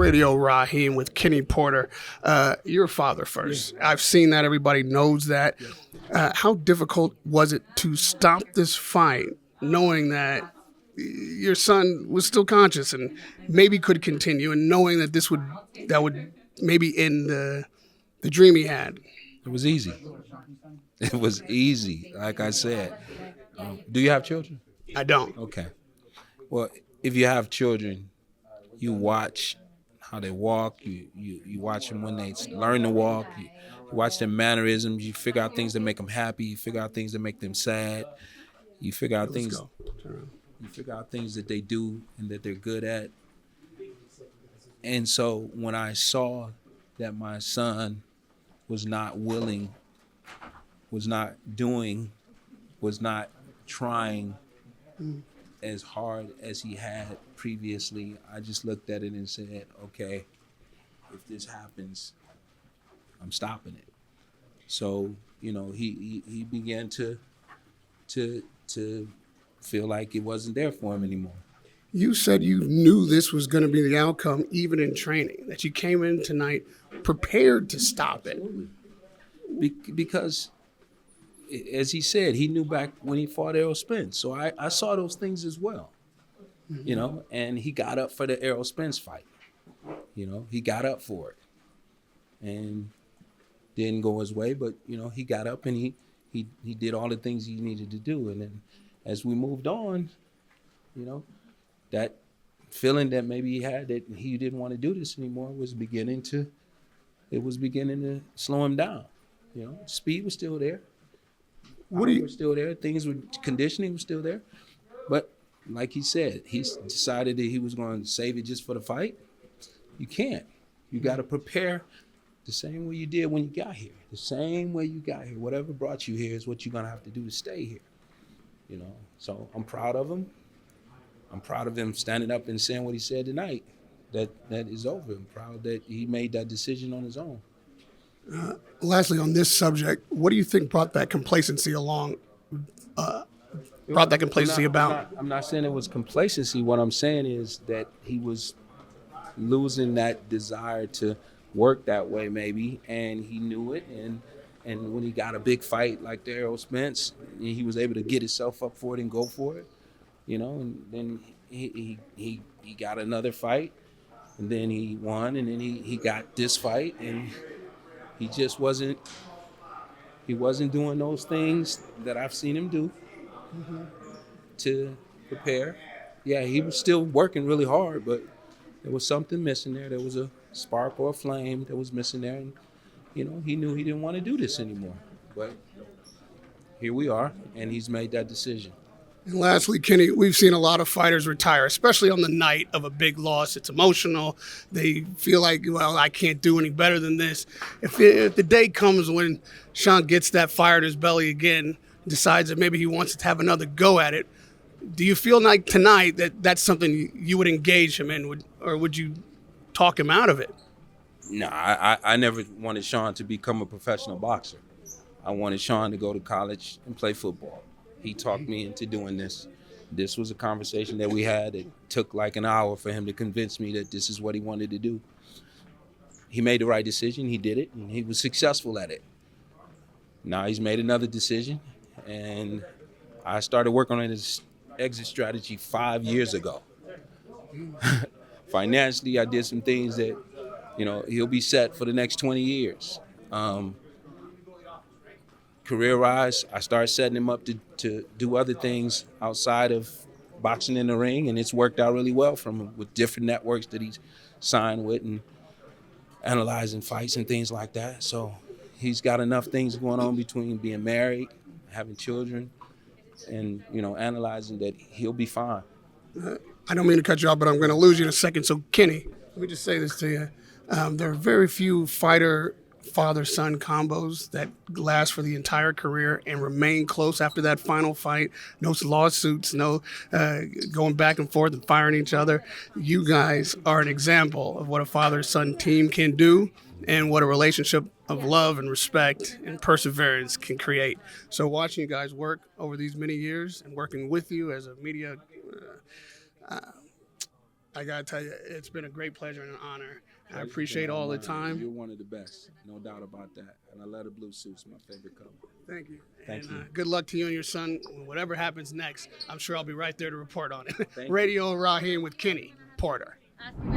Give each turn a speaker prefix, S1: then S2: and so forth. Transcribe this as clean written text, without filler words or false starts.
S1: Radio Rahim with Kenny Porter. You're a father first. Yeah. I've seen that. Everybody knows that. How difficult was it to stop this fight knowing that your son was still conscious and maybe could continue, and knowing that that would maybe end the dream he had?
S2: It was easy. It was easy. Like I said, do you have children?
S1: I don't.
S2: Okay. Well, if you have children, you watch how they walk. You watch them when they learn to walk. You watch their mannerisms. You figure out things that make them happy. You figure out things that make them sad. You figure out things. You figure out things that they do and that they're good at. And so when I saw that my son was not willing, was not doing, was not trying as hard as he had previously, I just looked at it and said, okay, if this happens, I'm stopping it. So, he began to feel like it wasn't there for him anymore.
S1: You said you knew this was going to be the outcome, even in training, that you came in tonight prepared to stop it.
S2: Because, as he said, he knew back when he fought Errol Spence. So I saw those things as well, and he got up for the Errol Spence fight. He got up for it. And didn't go his way, but, he got up and he did all the things he needed to do. And then as we moved on, that feeling that maybe he had that he didn't want to do this anymore was beginning to slow him down. Speed was still there. Was still there. Conditioning was still there. But like he said, he decided that he was going to save it just for the fight. You can't. You got to prepare the same way you did when you got here. The same way you got here. Whatever brought you here is what you're going to have to do to stay here. So I'm proud of him. I'm proud of him standing up and saying what he said tonight, that is over. I'm proud that he made that decision on his own.
S1: Lastly, on this subject, what do you think brought that complacency about?
S2: I'm not saying it was complacency. What I'm saying is that he was losing that desire to work that way, maybe, and he knew it. And when he got a big fight like the Errol Spence, he was able to get himself up for it and go for it, and then he got another fight, and then he won, and then he got this fight, and he just wasn't doing those things that I've seen him do to prepare. Yeah, he was still working really hard, but there was something missing there. There was a spark or a flame that was missing there, and he knew he didn't want to do this anymore. But here we are, and he's made that decision.
S1: And lastly, Kenny, we've seen a lot of fighters retire, especially on the night of a big loss. It's emotional. They feel like, well, I can't do any better than this. If the day comes when Shawn gets that fire in his belly again, decides that maybe he wants to have another go at it, do you feel like tonight that that's something you would engage him in, or would you talk him out of it?
S2: No, I never wanted Shawn to become a professional boxer. I wanted Shawn to go to college and play football. He talked me into doing this. This was a conversation that we had. It took like an hour for him to convince me that this is what he wanted to do. He made the right decision. He did it, and he was successful at it. Now he's made another decision, and I started working on his exit strategy 5 years ago. Financially, I did some things that, he'll be set for the next 20 years. Career-wise, I started setting him up to do other things outside of boxing in the ring, and it's worked out really well for him with different networks that he's signed with and analyzing fights and things like that. So he's got enough things going on between being married, having children, and, analyzing that he'll be fine.
S1: I don't mean to cut you off, but I'm going to lose you in a second. So, Kenny, let me just say this to you. There are very few father-son combos that last for the entire career and remain close after that final fight. No lawsuits, no going back and forth and firing each other. You guys are an example of what a father-son team can do and what a relationship of love and respect and perseverance can create. So watching you guys work over these many years and working with you as a media I gotta tell you, it's been a great pleasure and an honor. I
S2: Pleasure's
S1: appreciate
S2: been
S1: all the
S2: mine.
S1: time.
S2: You're one of the best, no doubt about that. And I love the blue suits, my favorite color.
S1: Thank you.
S2: Thank you.
S1: Good luck to you and your son. Whatever happens next, I'm sure I'll be right there to report on it.
S2: Thank you.
S1: Radio Rahim with Kenny Porter.
S3: Ask me